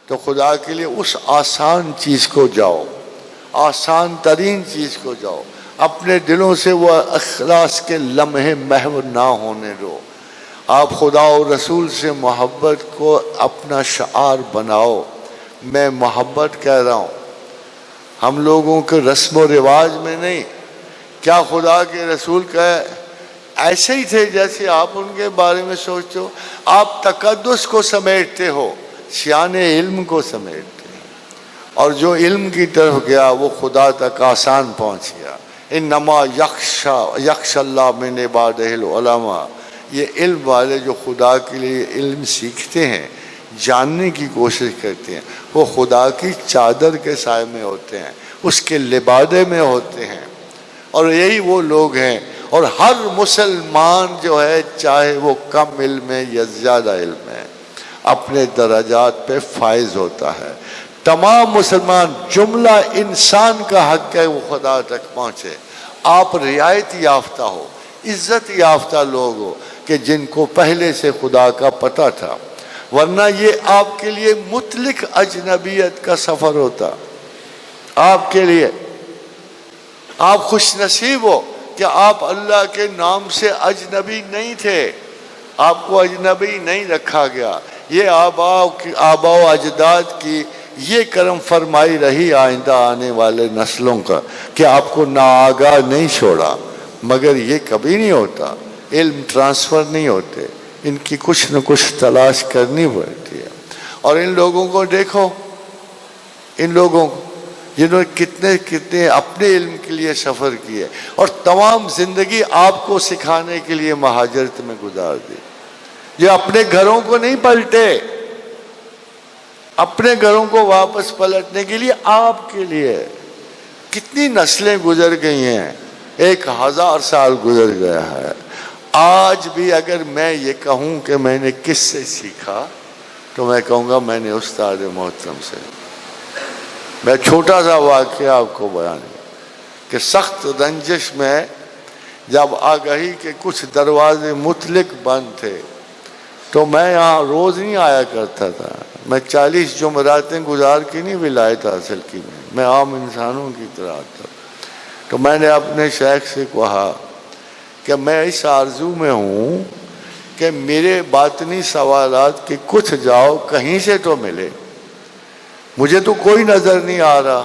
تو خدا کے لیے اس آسان چیز کو جاؤ، آسان ترین چیز کو جاؤ، اپنے دلوں سے وہ اخلاص کے لمحے محو نہ ہونے دو۔ آپ خدا و رسول سے محبت کو اپنا شعار بناؤ۔ میں محبت کہہ رہا ہوں، ہم لوگوں کے رسم و رواج میں نہیں۔ کیا خدا کے رسول کا ایسے ہی تھے جیسے آپ ان کے بارے میں سوچتے ہو؟ آپ تقدس کو سمیٹتے ہو، شان علم کو سمیٹتے ہیں، اور جو علم کی طرف گیا وہ خدا تک آسان پہنچ گیا۔ انما یخشی اللہ من عبادہ العلماء، یہ علم والے جو خدا کے لیے علم سیکھتے ہیں، جاننے کی کوشش کرتے ہیں، وہ خدا کی چادر کے سائے میں ہوتے ہیں، اس کے لبادے میں ہوتے ہیں، اور یہی وہ لوگ ہیں۔ اور ہر مسلمان جو ہے، چاہے وہ کم علم ہے یا زیادہ علم ہے، اپنے درجات پہ فائز ہوتا ہے۔ تمام مسلمان، جملہ انسان کا حق ہے وہ خدا تک پہنچے۔ آپ رعایت یافتہ ہو، عزت یافتہ لوگ ہو کہ جن کو پہلے سے خدا کا پتہ تھا، ورنہ یہ آپ کے لیے مطلق اجنبیت کا سفر ہوتا۔ آپ کے لیے، آپ خوش نصیب ہو کہ آپ اللہ کے نام سے اجنبی نہیں تھے، آپ کو اجنبی نہیں رکھا گیا۔ یہ آباء و اجداد کی یہ کرم فرمائی رہی آئندہ آنے والے نسلوں کا کہ آپ کو ناآگاہ نہیں چھوڑا۔ مگر یہ کبھی نہیں ہوتا، علم ٹرانسفر نہیں ہوتے، ان کی کچھ نہ کچھ تلاش کرنی پڑتی ہے۔ اور ان لوگوں کو دیکھو، ان لوگوں کو جنہوں نے کتنے اپنے علم کے لیے سفر کیے اور تمام زندگی آپ کو سکھانے کے لیے مہاجرت میں گزار دی، یہ اپنے گھروں کو نہیں پلٹے، اپنے گھروں کو واپس پلٹنے کے لیے آپ کے لیے کتنی نسلیں گزر گئی ہیں، 1000 سال گزر گیا ہے۔ آج بھی اگر میں یہ کہوں کہ میں نے کس سے سیکھا تو میں کہوں گا میں نے استاد محترم سے۔ میں چھوٹا سا واقعہ آپ کو بیان کہ سخت رنجش میں جب آگہی کے کچھ دروازے مطلق بند تھے تو میں یہاں روز نہیں آیا کرتا تھا، میں 40 جمعراتیں گزار کے نہیں ولایت حاصل کی، میں عام انسانوں کی طرح آتا۔ تو میں نے اپنے شیخ سے کہا کہ میں اس آرزو میں ہوں کہ میرے باطنی سوالات کے کچھ جواب کہیں سے تو ملے، مجھے تو کوئی نظر نہیں آ رہا۔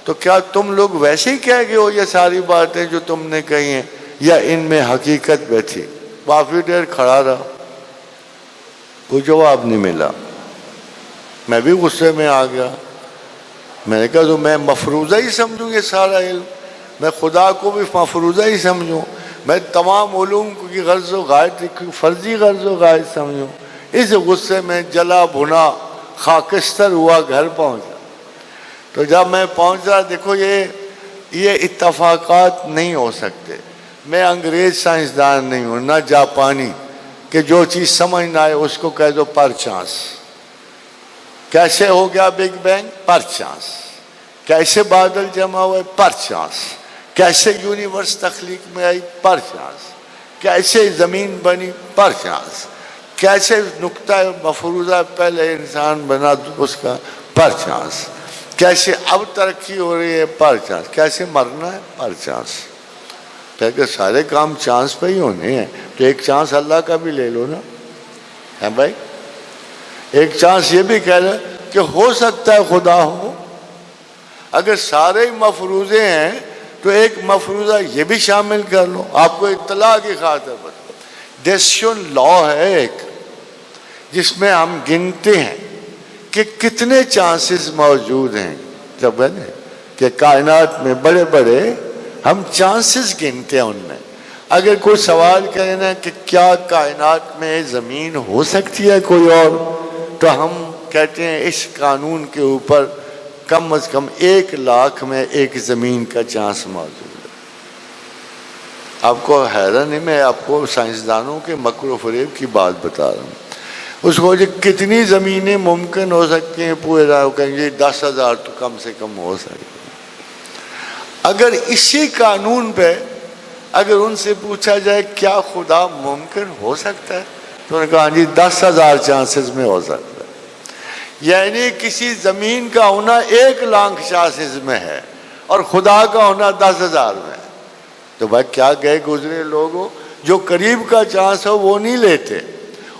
تو کیا تم لوگ ویسے ہی کہہ گئے ہو یہ ساری باتیں جو تم نے کہی ہیں، یا ان میں حقیقت بیٹھی؟ کافی دیر کھڑا رہا، کوئی جواب نہیں ملا۔ میں بھی غصے میں آ گیا، میں نے کہا تو میں مفروضہ ہی سمجھوں یہ سارا علم، میں خدا کو بھی مفروضہ ہی سمجھوں، میں تمام علوم کی غرض و غایت فرضی غرض و غایت سمجھوں؟ اس غصے میں جلا بھنا خاکستر ہوا گھر پہنچا۔ تو جب میں پہنچا، دیکھو یہ اتفاقات نہیں ہو سکتے۔ میں انگریز سائنسدان نہیں ہوں، نہ جاپانی کہ جو چیز سمجھ نہ آئے اس کو کہہ دو پر چانس۔ کیسے ہو گیا بگ بینگ؟ پر چانس۔ کیسے بادل جمع ہوئے؟ پر چانس۔ کیسے یونیورس تخلیق میں آئی؟ پر چانس۔ کیسے زمین بنی؟ پر چانس۔ کیسے نقطہ مفروضہ پہلے انسان بنا اس کا؟ پر چانس۔ کیسے اب ترقی ہو رہی ہے؟ پر چانس۔ کیسے مرنا ہے؟ پر چانس۔ کہ سارے کام چانس پہ ہی ہونے ہیں تو ایک چانس اللہ کا بھی لے لو نا، ہے بھائی؟ ایک چانس یہ بھی کہہ لو کہ ہو سکتا ہے خدا ہو۔ اگر سارے مفروضے ہیں تو ایک مفروضہ یہ بھی شامل کر لو، آپ کو اطلاع کی خاطر بتا۔ ڈیسیشن لا ہے ایک جس میں ہم گنتے ہیں کہ کتنے چانسز موجود ہیں، جب ہے نا کہ کائنات میں بڑے بڑے ہم چانسز گنتے ہیں، ان میں اگر کوئی سوال کرے نا کہ کیا کائنات میں زمین ہو سکتی ہے کوئی اور، تو ہم کہتے ہیں اس قانون کے اوپر کم از کم 1,00,000 میں ایک زمین کا چانس موجود ہے۔ آپ کو حیران نہیں، میں آپ کو سائنسدانوں کے مکر و فریب کی بات بتا رہا ہوں۔ اس کو کتنی زمینیں ممکن ہو سکتی ہیں پورے رائے کہیں گے 10,000 تو کم سے کم ہو سکتی۔ اگر اسی قانون پہ اگر ان سے پوچھا جائے کیا خدا ممکن ہو سکتا ہے تو انہوں نے کہا جی 10,000 چانسز میں ہو سکتا ہے۔ یعنی کسی زمین کا ہونا 1,00,000 چانسز میں ہے اور خدا کا ہونا 10,000 میں. تو بھائی کیا گئے گزرے لوگ ہو جو قریب کا چانس ہو وہ نہیں لیتے،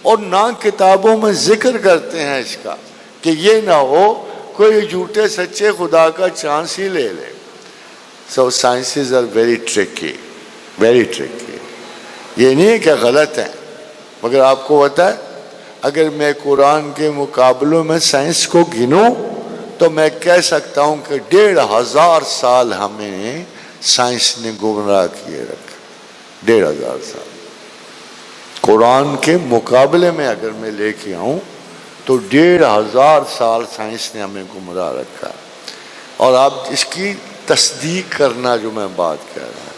اور نہ کتابوں میں ذکر کرتے ہیں اس کا کہ یہ نہ ہو کوئی جھوٹے سچے خدا کا چانس ہی لے لے. So sciences are very tricky, very tricky. یہ نہیں ہے کہ غلط ہیں، مگر آپ کو پتہ ہے اگر میں قرآن کے مقابلوں میں سائنس کو گنوں تو میں کہہ سکتا ہوں کہ 1,500 سال ہمیں سائنس نے گمراہ کیے رکھا. 1,500 سال قرآن کے مقابلے میں اگر میں لے کے آؤں تو 1,500 سال سائنس نے ہمیں گمراہ رکھا. اور آپ اس کی تصدیق کرنا جو میں بات کر رہا ہوں،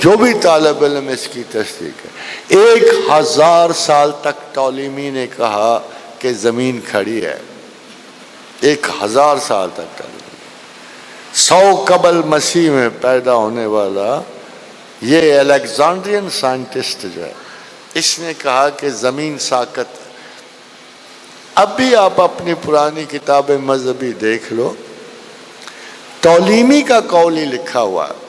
جو بھی طالب علم اس کی تصدیق ہے. 1,000 سال تک ٹولمی نے کہا کہ زمین کھڑی ہے. 1,000 سال تک ٹولمی. 100 قبل مسیح میں پیدا ہونے والا یہ الیگزینڈرین سائنٹسٹ جو ہے، اس نے کہا کہ زمین ساکت. اب بھی آپ اپنی پرانی کتاب مذہبی دیکھ لو، تولیمی کا قول ہی لکھا ہوا ہے.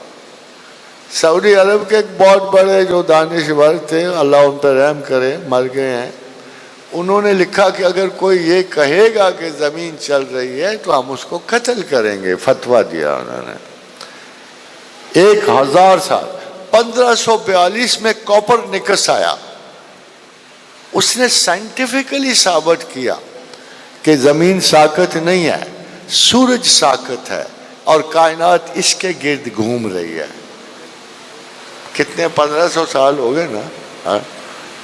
سعودی عرب کے ایک بہت بڑے جو دانشور تھے، اللہ ان پہ رحم کرے، مر گئے ہیں، انہوں نے لکھا کہ اگر کوئی یہ کہے گا کہ زمین چل رہی ہے تو ہم اس کو قتل کریں گے. فتویٰ دیا انہوں نے. 1,000 سال. 1542 میں کوپرنیکس آیا، اس نے سائنٹیفکلی ثابت کیا کہ زمین ساکت نہیں ہے، سورج ساکت ہے اور کائنات اس کے گرد گھوم رہی ہے. کتنے 1500 سال ہو گئے نا.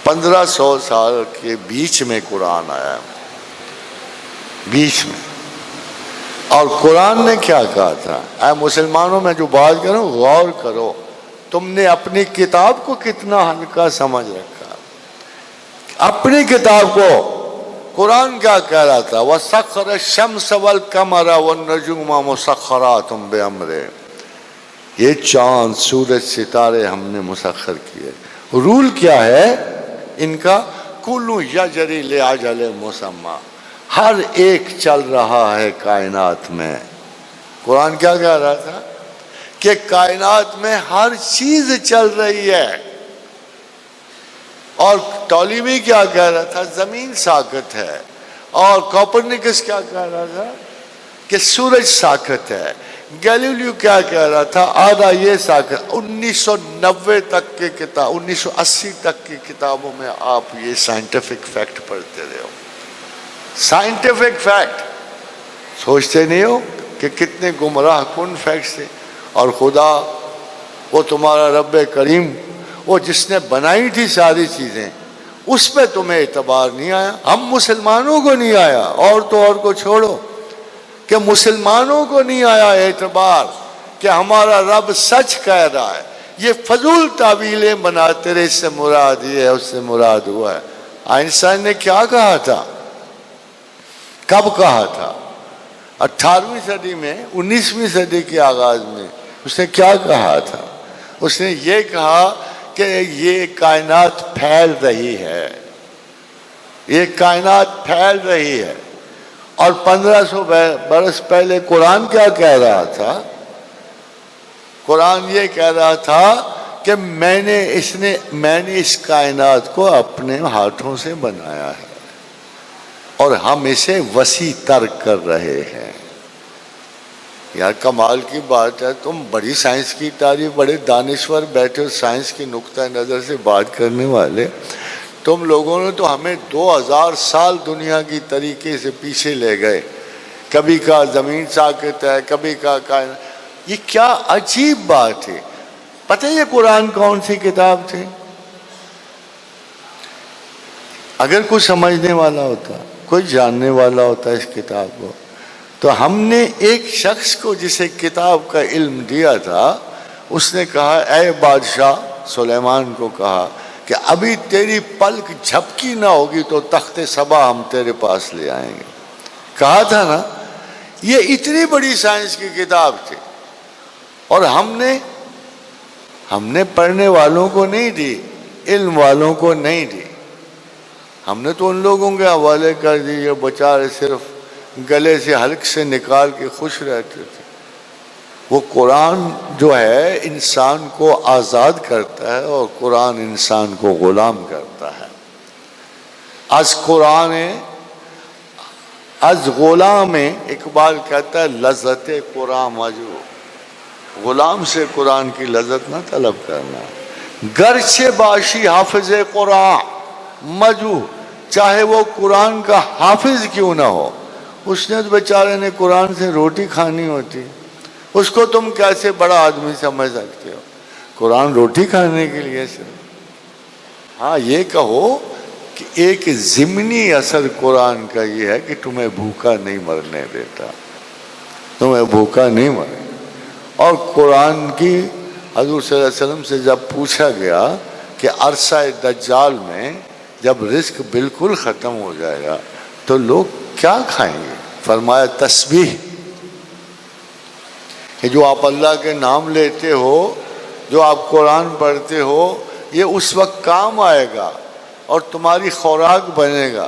1500 سال کے بیچ میں قرآن آیا، بیچ میں. اور قرآن نے کیا کہا تھا؟ اے مسلمانوں میں جو بات کرو غور کرو، تم نے اپنی کتاب کو کتنا ہلکا سمجھ رکھا. اپنی کتاب کو قرآن کیا کہہ رہا تھا؟ وَسَخَّرَ الشَّمْسَ وَالْقَمَرَ وَالنُّجُومَ مُسَخَّرَاتٌ بِأَمْرِهِ. یہ چاند سورج ستارے ہم نے مسخر کیے. رول کیا ہے ان کا؟ کُلٌّ یجری لِأَجَلٍ مُّسَمًّى. ہر ایک چل رہا ہے کائنات میں. قرآن کیا کہہ رہا تھا؟ کہ کائنات میں ہر چیز چل رہی ہے. اور تولیمی کیا کہہ رہا تھا؟ زمین ساکت ہے. اور کوپرنیکس کیا کہہ رہا تھا؟ کہ سورج ساکت ہے. گیلیلیو کیا کہہ رہا تھا؟ آدھا یہ ساکت. 1990 تک کے کتاب، 1980 تک کی کتابوں میں آپ یہ سائنٹیفک فیکٹ پڑھتے رہے ہو. سائنٹیفک فیکٹ سوچتے نہیں ہو کہ کتنے گمراہ کن فیکٹس تھے. اور خدا وہ تمہارا رب کریم، وہ جس نے بنائی تھی ساری چیزیں، اس پہ تمہیں اعتبار نہیں آیا. ہم مسلمانوں کو نہیں آیا، اور تو اور کو چھوڑو، کہ مسلمانوں کو نہیں آیا اعتبار کہ ہمارا رب سچ کہہ رہا ہے. یہ فضول تعویلیں بناتے رہے، اس سے مراد یہ ہے، اس سے مراد ہوا ہے. آئنسٹائن نے کیا کہا تھا؟ کب کہا تھا؟ 18ویں صدی میں، 19ویں صدی کے آغاز میں. اس نے کیا کہا تھا؟ اس نے یہ کہا کہ یہ کائنات پھیل رہی ہے، یہ کائنات پھیل رہی ہے. اور 1500 برس پہلے قرآن کیا کہہ رہا تھا؟ قرآن یہ کہہ رہا تھا کہ میں نے اس کائنات کو اپنے ہاتھوں سے بنایا ہے اور ہم اسے وسیع تر کر رہے ہیں. یار کمال کی بات ہے، تم بڑی سائنس کی تعریف، بڑے دانشور بیٹھے ہو سائنس کی نقطہ نظر سے بات کرنے والے. تم لوگوں نے تو ہمیں 2000 سال دنیا کی طریقے سے پیچھے لے گئے. کبھی کا زمین ساکت ہے، کبھی کا کائنات. یہ کیا عجیب بات ہے. پتہ ہے یہ قرآن کون سی کتاب تھی؟ اگر کوئی سمجھنے والا ہوتا، کوئی جاننے والا ہوتا اس کتاب کو، تو ہم نے ایک شخص کو جسے کتاب کا علم دیا تھا، اس نے کہا اے بادشاہ، سلیمان کو کہا کہ ابھی تیری پلک جھپکی نہ ہوگی تو تخت سبا ہم تیرے پاس لے آئیں گے. کہا تھا نا. یہ اتنی بڑی سائنس کی کتاب تھی اور ہم نے پڑھنے والوں کو نہیں دی، علم والوں کو نہیں دی. ہم نے تو ان لوگوں کے حوالے کر دیے بیچارے صرف گلے سے حلق سے نکال کے خوش رہتے تھے۔ وہ قرآن جو ہے انسان کو آزاد کرتا ہے اور قرآن انسان کو غلام کرتا ہے۔ از قرآن از غلام، اقبال کہتا ہے لذت قرآن مجو، غلام سے قرآن کی لذت نہ طلب کرنا۔ گرچہ باشی حافظ قرآن مجو، چاہے وہ قرآن کا حافظ کیوں نہ ہو، اس نے تو بیچارے نے قرآن سے روٹی کھانی ہوتی، اس کو تم کیسے بڑا آدمی سمجھ سکتے ہو؟ قرآن روٹی کھانے کے لیے صرف۔ ہاں یہ کہو کہ ایک ضمنی اثر قرآن کا یہ ہے کہ تمہیں بھوکا نہیں مرنے دیتا، تمہیں بھوکا نہیں مرے۔ اور قرآن کی حضور صلی اللہ علیہ وسلم سے جب پوچھا گیا کہ عرصہ دجال میں جب رزق بالکل ختم ہو جائے گا تو لوگ کیا کھائیں گے؟ فرمایا تسبیح، کہ جو آپ اللہ کے نام لیتے ہو، جو آپ قرآن پڑھتے ہو، یہ اس وقت کام آئے گا اور تمہاری خوراک بنے گا۔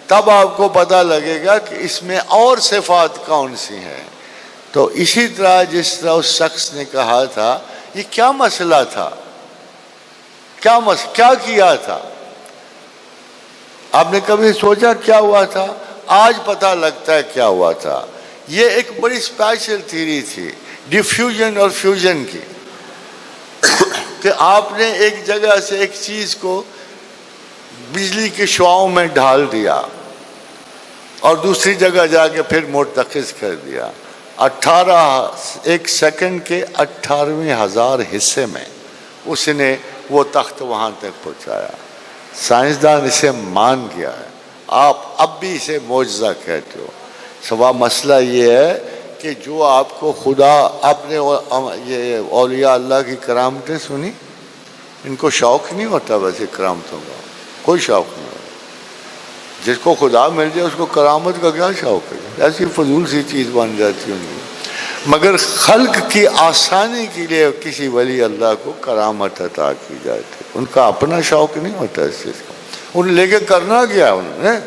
تب آپ کو پتہ لگے گا کہ اس میں اور صفات کون سی ہیں۔ تو اسی طرح جس طرح اس شخص نے کہا تھا یہ کیا مسئلہ تھا، کیا کیا تھا؟ آپ نے کبھی سوچا کیا ہوا تھا؟ آج پتہ لگتا ہے کیا ہوا تھا۔ یہ ایک بڑی اسپیشل تھیوری تھی ڈیفیوژن اور فیوژن کی، کہ آپ نے ایک جگہ سے ایک چیز کو بجلی کے شعاؤں میں ڈھال دیا اور دوسری جگہ جا کے پھر مرتکز کر دیا۔ 1 سیکنڈ کے 18,000 حصے میں اس نے وہ تخت وہاں تک پہنچایا۔ سائنسدان اسے مان گیا ہے، آپ اب بھی اسے معجزہ کہتے ہو۔ سوا مسئلہ یہ ہے کہ جو آپ کو خدا، آپ نے یہ اولیاء اللہ کی کرامتیں سنی، ان کو شوق نہیں ہوتا ویسے کرامتوں کا، کوئی شوق نہیں ہوتا۔ جس کو خدا مل جائے اس کو کرامت کا کیا شوق ہے؟ ایسی فضول سی چیز بن جاتی ہے۔ مگر خلق کی آسانی کے لیے کسی ولی اللہ کو کرامت عطا کی جاتی، ان کا اپنا شوق نہیں ہوتا اس چیز کا۔ ان لے کے کرنا کیا انہوں نے؟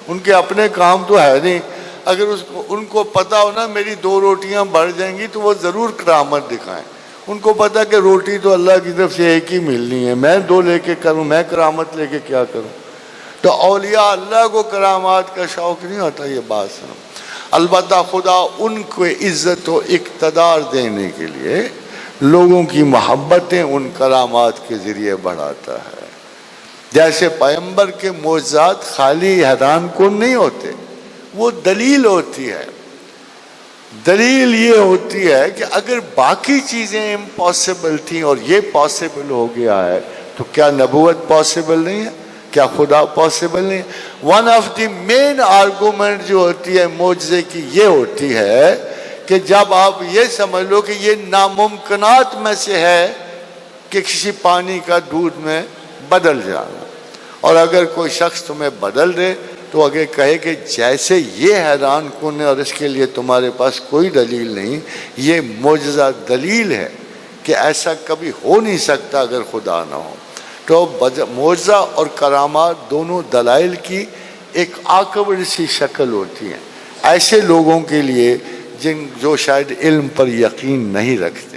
ان کے اپنے کام تو ہے نہیں۔ اگر ان کو پتا ہو نا میری 2 روٹیاں بڑھ جائیں گی تو وہ ضرور کرامت دکھائیں۔ ان کو پتا کہ روٹی تو اللہ کی طرف سے ایک ہی ملنی ہے، میں 2 لے کے کروں، میں کرامت لے کے کیا کروں؟ تو اولیاء اللہ کو کرامات کا شوق نہیں ہوتا، یہ بات سنو۔ البتہ خدا ان کو عزت و اقتدار دینے کے لیے لوگوں کی محبتیں ان کرامات کے ذریعے بڑھاتا ہے۔ جیسے پیغمبر کے معجزات خالی حیران کن نہیں ہوتے، وہ دلیل ہوتی ہے۔ دلیل یہ ہوتی ہے کہ اگر باقی چیزیں امپاسبل تھیں اور یہ پاسبل ہو گیا ہے تو کیا نبوت پاسبل نہیں ہے؟ کیا خدا پاسبل نہیں؟ One of the main argument جو ہوتی ہے معجزے کی یہ ہوتی ہے کہ جب آپ یہ سمجھ لو کہ یہ ناممکنات میں سے ہے کہ کسی پانی کا دودھ میں بدل جانا، اور اگر کوئی شخص تمہیں بدل دے تو اگر کہے کہ جیسے یہ حیران کن ہے اور اس کے لیے تمہارے پاس کوئی دلیل نہیں، یہ معجزہ دلیل ہے کہ ایسا کبھی ہو نہیں سکتا اگر خدا نہ ہو۔ تو معجزہ اور کرامات دونوں دلائل کی ایک آکوڑ سی شکل ہوتی ہیں ایسے لوگوں کے لیے جو شاید علم پر یقین نہیں رکھتے۔